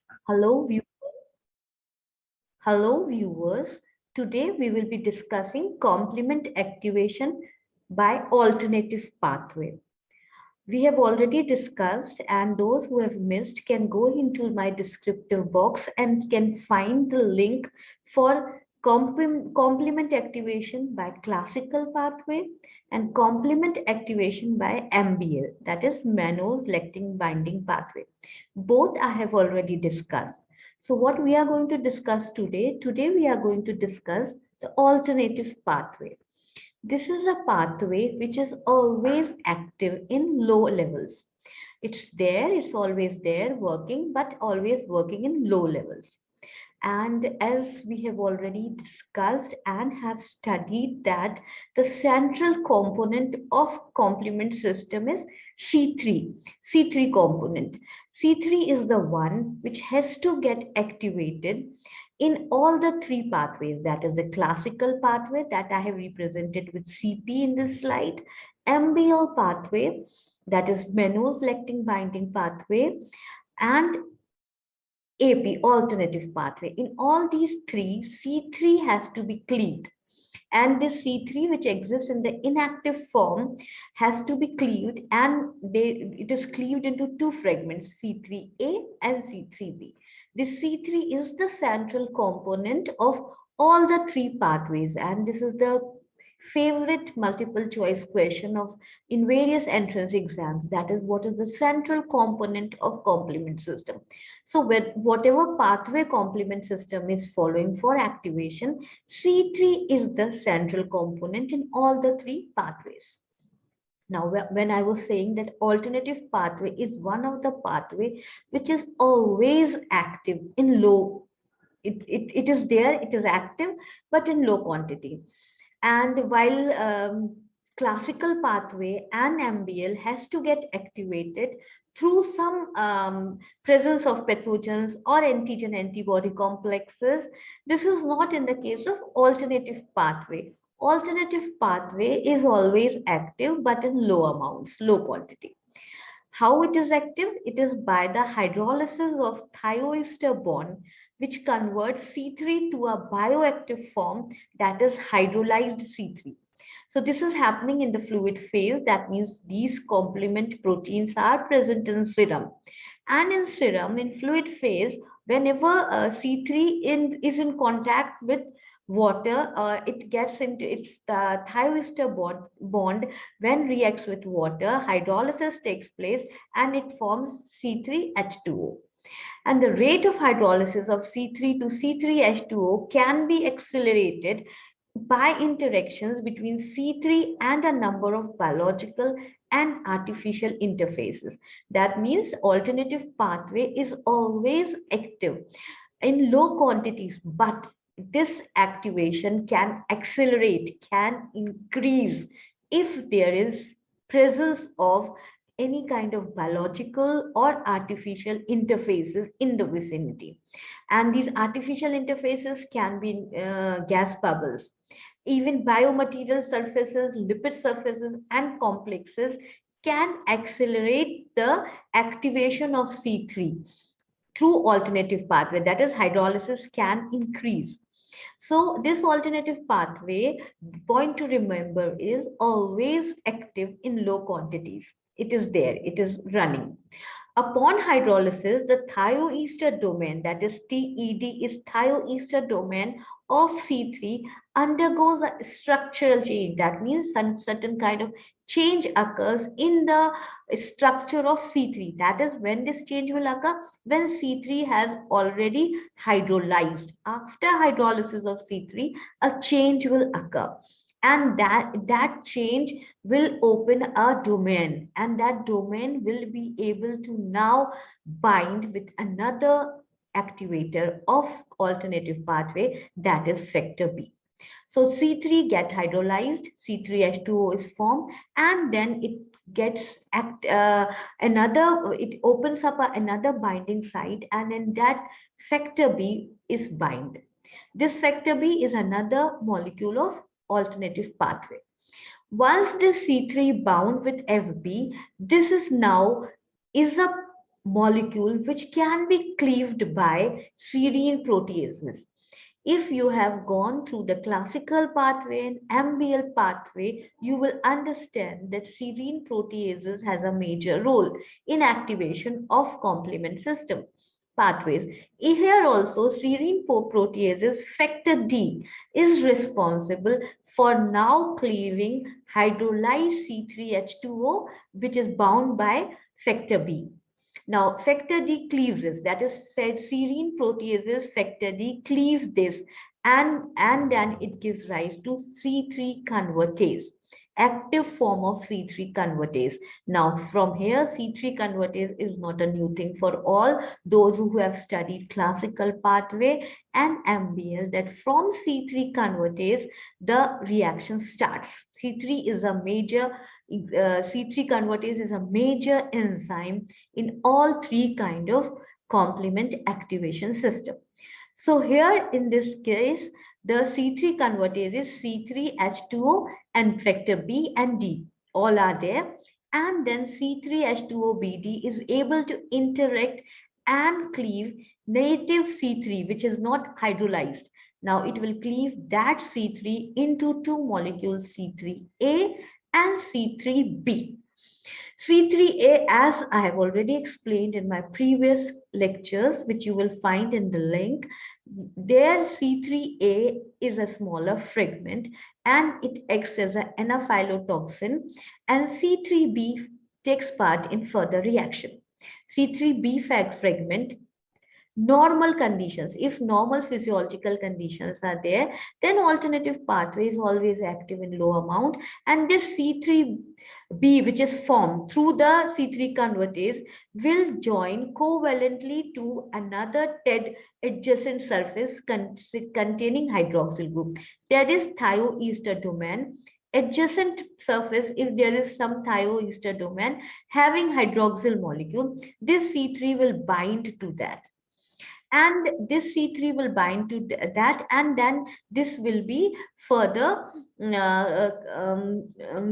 Hello, hello viewers. Today we will be discussing complement activation by alternative pathway. We have already discussed, and those who have missed can go into my descriptive box and can find the link for complement activation by classical pathway and complement activation by MBL, that is mannose lectin binding pathway. Both I have already discussed. So what we are going to discuss today we are going to discuss the alternative pathway. This is a pathway which is always active in low levels. It's there, it's always there working, but always working in low levels. And as we have already discussed and have studied that the central component of complement system is C3, C3 component. C3 is the one which has to get activated in all the three pathways. That is the classical pathway that I have represented with CP in this slide, MBL pathway, that is mannose lectin binding pathway, and AP, alternative pathway. In all these three, C3 has to be cleaved. And this C3, which exists in the inactive form, has to be cleaved, and it is cleaved into two fragments, C3A and C3B. This C3 is the central component of all the three pathways, and this is the favorite multiple choice question of in various entrance exams. That is, what is the central component of complement system? So with whatever pathway complement system is following for activation, C3 is the central component in all the three pathways. Now, when I was saying that alternative pathway is one of the pathway which is always active in low, it is there, it is active, but in low quantity. And while classical pathway and MBL has to get activated through some presence of pathogens or antigen antibody complexes, this is not in the case of alternative pathway. Alternative pathway is always active, but in low amounts, low quantity. How it is active? It is by the hydrolysis of thioester bond, which converts C3 to a bioactive form, that is hydrolyzed C3. So this is happening in the fluid phase. That means these complement proteins are present in serum. And in serum, in fluid phase, whenever C3 is in contact with water, it gets into its thioester bond. When reacts with water, hydrolysis takes place and it forms C3H2O. And the rate of hydrolysis of C3 to C3H2O can be accelerated by interactions between C3 and a number of biological and artificial interfaces. That means alternative pathway is always active in low quantities, but this activation can accelerate, can increase if there is presence of any kind of biological or artificial interfaces in the vicinity. And these artificial interfaces can be gas bubbles, even biomaterial surfaces, lipid surfaces, and complexes can accelerate the activation of C3 through alternative pathway. That is, hydrolysis can increase. So this alternative pathway, point to remember, is always active in low quantities. It is there, it is running. Upon hydrolysis, the thioester domain, that is TED, is thioester domain of C3 undergoes a structural change. That means some certain kind of change occurs in the structure of C3. That is when this change will occur, when C3 has already hydrolyzed. After hydrolysis of C3, a change will occur. And that change will open a domain, and that domain will be able to now bind with another activator of alternative pathway, that is factor B. So C3 get hydrolyzed, C3H2O is formed, and then it gets it opens up another binding site, and then that factor B is bind. This factor B is another molecule of alternative pathway. Once this C3 bound with FB, this is now is a molecule which can be cleaved by serine proteases. If you have gone through the classical pathway and MBL pathway, you will understand that serine proteases has a major role in activation of complement system pathways. Here also, serine proteases factor D is responsible for now cleaving hydrolyzed C3H2O, which is bound by factor B. Now, factor D cleaves this. That is said, serine proteases factor D cleaves this, and then it gives rise to C3 convertase, active form of C3 convertase. Now, from here, C3 convertase is not a new thing for all those who have studied classical pathway and MBL, that from C3 convertase, the reaction starts. C3 is a major C3 convertase is a major enzyme in all three kind of complement activation system. So here in this case, the C3 convertase is C3H2O and factor B and D. All are there. And then C3H2OBD is able to interact and cleave native C3, which is not hydrolyzed. Now it will cleave that C3 into two molecules, C3A and C3B. C3A, as I have already explained in my previous lectures, which you will find in the link, there C3A is a smaller fragment and it acts as an anaphylatoxin, and C3B takes part in further reaction. C3B fragment, normal conditions, if normal physiological conditions are there, then alternative pathway is always active in low amount, and this C3B, which is formed through the C3 convertase, will join covalently to another TED adjacent surface containing hydroxyl group, that is thioester domain. Adjacent surface, if there is some thioester domain having hydroxyl molecule, this C3 will bind to that, and this C3 will bind to that, and then this will be further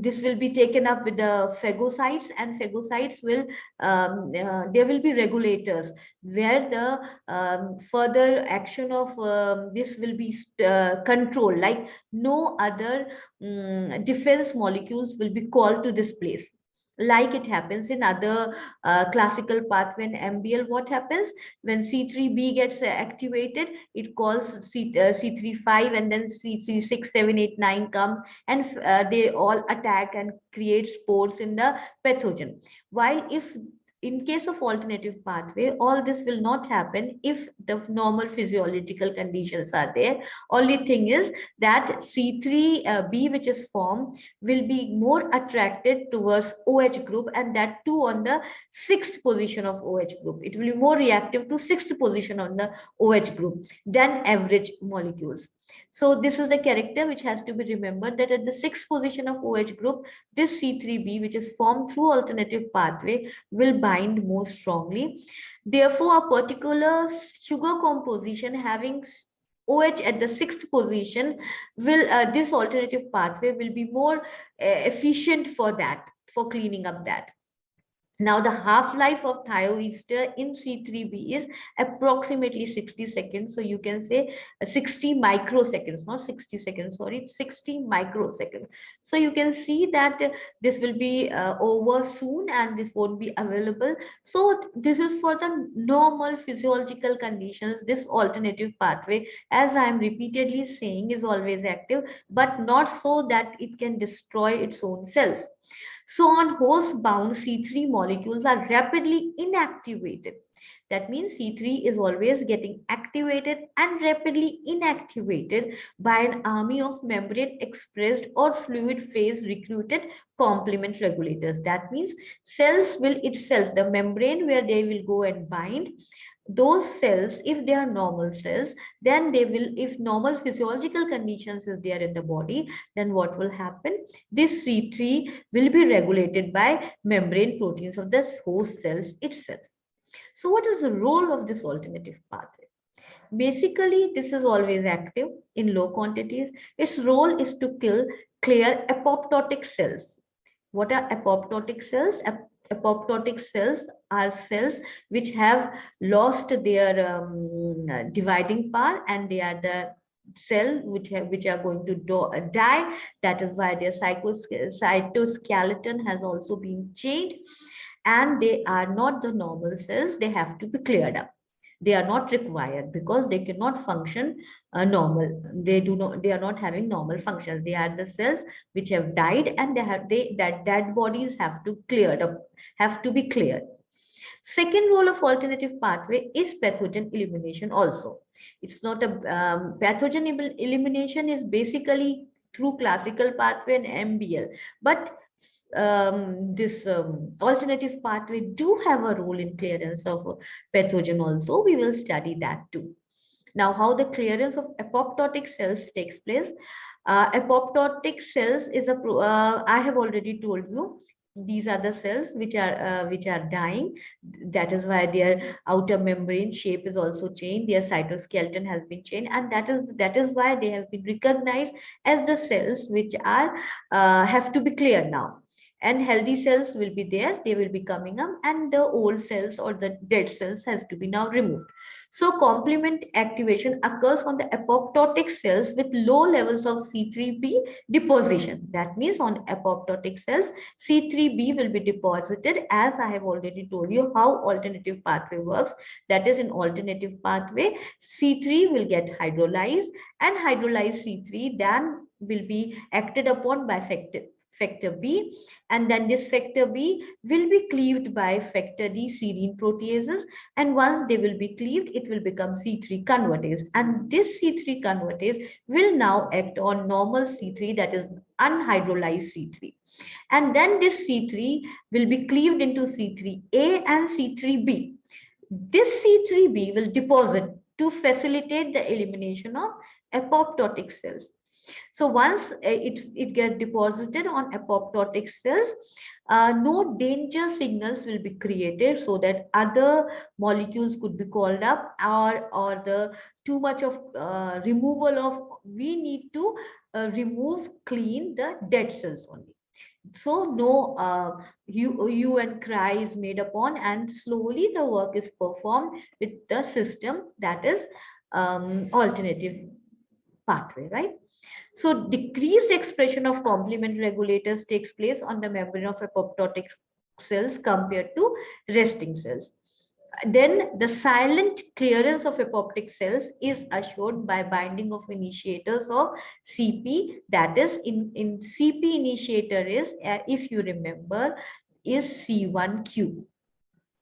this will be taken up with the phagocytes, and phagocytes will there will be regulators where the further action of this will be controlled, like no other defense molecules will be called to this place, like it happens in other classical pathway in MBL. What happens when C3B gets activated? It calls C35, and then C36, 7, 8, 9 comes, and they all attack and create spores in the pathogen. While if in case of alternative pathway, all this will not happen if the normal physiological conditions are there. Only thing is that C3B, which is formed, will be more attracted towards OH group, and that too on the 6th position of OH group. It will be more reactive to 6th position on the OH group than average molecules. So this is the character which has to be remembered, that at the 6th position of OH group, this C3B, which is formed through alternative pathway, will bind more strongly. Therefore, a particular sugar composition having OH at the 6th position will this alternative pathway will be more efficient for that, for cleaning up that. Now, the half-life of thioester in C3B is approximately 60 seconds. So you can say 60 microseconds, not 60 seconds, sorry, 60 microseconds. So you can see that this will be over soon and this won't be available. So this is for the normal physiological conditions. This alternative pathway, as I am repeatedly saying, is always active, but not so that it can destroy its own cells. So on host-bound, C3 molecules are rapidly inactivated. That means C3 is always getting activated and rapidly inactivated by an army of membrane-expressed or fluid phase recruited complement regulators. That means cells will itself, the membrane where they will go and bind, those cells, if they are normal cells, then they will, if normal physiological conditions is there in the body, then what will happen? This C3 will be regulated by membrane proteins of the host cells itself. So what is the role of this alternative pathway? Basically, this is always active in low quantities. Its role is to clear apoptotic cells. What are apoptotic cells? apoptotic cells are cells which have lost their dividing power, and they are the cell which are going to die. That is why their cytoskeleton has also been changed, and they are not the normal cells. They have to be cleared up. They are not required because they cannot function normal. They are not having normal functions. They are the cells which have died, and that dead bodies have to cleared up, have to be cleared. Second role of alternative pathway is pathogen elimination also. It's not a pathogen elimination is basically through classical pathway and MBL, but this alternative pathway do have a role in clearance of pathogen also. We will study that too. Now, how the clearance of apoptotic cells takes place. Apoptotic cells is I have already told you, these are the cells which are dying. That is why their outer membrane shape is also changed. Their cytoskeleton has been changed, and that is why they have been recognized as the cells which are have to be cleared now. And healthy cells will be there, they will be coming up, and the old cells or the dead cells has to be now removed. So complement activation occurs on the apoptotic cells with low levels of C3b deposition. That means on apoptotic cells, C3b will be deposited, as I have already told you how alternative pathway works. That is, in alternative pathway, C3 will get hydrolyzed, and hydrolyzed C3 then will be acted upon by factor B, and then this factor B will be cleaved by factor D serine proteases, and once they will be cleaved, it will become C3 convertase, and this C3 convertase will now act on normal C3, that is unhydrolyzed C3, and then this C3 will be cleaved into C3A and C3B. This C3B will deposit to facilitate the elimination of apoptotic cells. So once it gets deposited on apoptotic cells, no danger signals will be created so that other molecules could be called up, or the too much of removal of, we need to clean the dead cells only. So no hue and cry is made upon, and slowly the work is performed with the system, that is alternative pathway, right? So decreased expression of complement regulators takes place on the membrane of apoptotic cells compared to resting cells. Then the silent clearance of apoptotic cells is assured by binding of initiators of CP. That is, in CP initiator is, if you remember, is C1Q.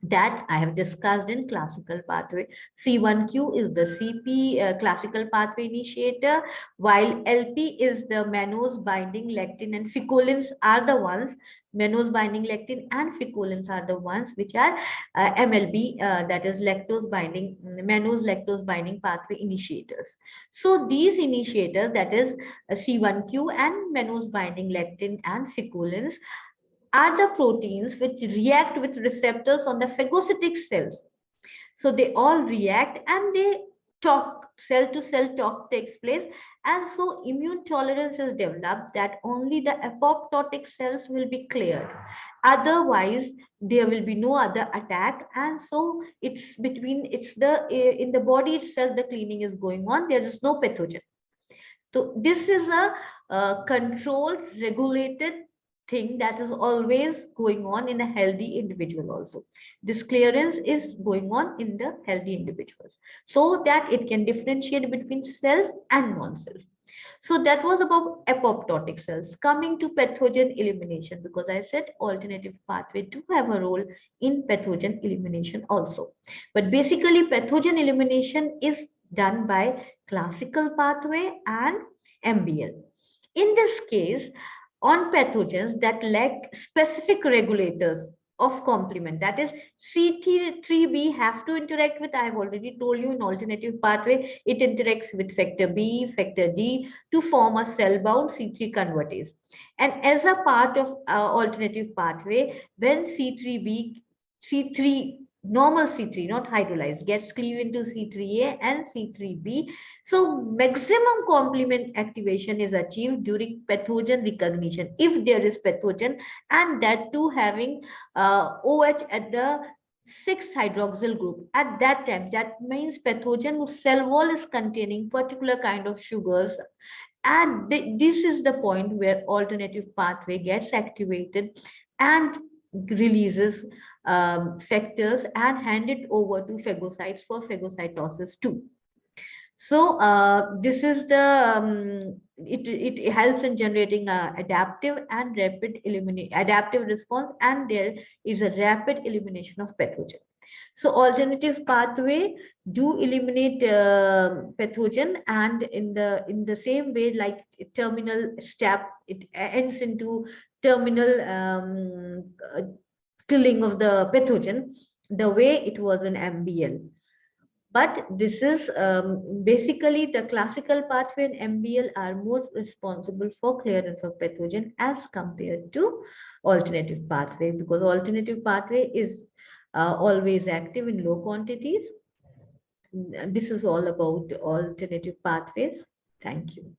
That I have discussed in classical pathway. C1Q is the CP classical pathway initiator, while LP is the mannose binding lectin, and ficolins are the ones, mannose binding lectin and ficolins are the ones which are MLB, that is lactose binding, mannose lactose binding pathway initiators. So these initiators, that is C1Q and mannose binding lectin and ficolins, are the proteins which react with receptors on the phagocytic cells. So they all react, and they talk, cell to cell talk takes place, and so immune tolerance is developed that only the apoptotic cells will be cleared. Otherwise, there will be no other attack, and so it's in the body itself the cleaning is going on. There is no pathogen. So this is a controlled, regulated thing that is always going on in a healthy individual also. This clearance is going on in the healthy individuals so that it can differentiate between self and non-self. So that was about apoptotic cells. Coming to pathogen elimination, because I said alternative pathway do have a role in pathogen elimination also. But basically pathogen elimination is done by classical pathway and MBL. In this case, on pathogens that lack specific regulators of complement, that is C3b have to interact with, I have already told you, in alternative pathway it interacts with factor B, factor D to form a cell bound C3 convertase. And as a part of alternative pathway, when C3 normal C3, not hydrolyzed, gets cleaved into C3A and C3B. So maximum complement activation is achieved during pathogen recognition, if there is pathogen, and that too having OH at the 6th hydroxyl group. At that time, that means pathogen whose cell wall is containing particular kind of sugars, and this is the point where alternative pathway gets activated and releases factors and hand it over to phagocytes for phagocytosis too. So this is the it helps in generating adaptive and rapid adaptive response, and there is a rapid elimination of pathogen. So alternative pathway do eliminate pathogen, and in the same way, like terminal step, it ends into terminal killing of the pathogen, the way it was in MBL. But this is basically the classical pathway and MBL are more responsible for clearance of pathogen as compared to alternative pathway, because alternative pathway is always active in low quantities. This is all about alternative pathways. Thank you.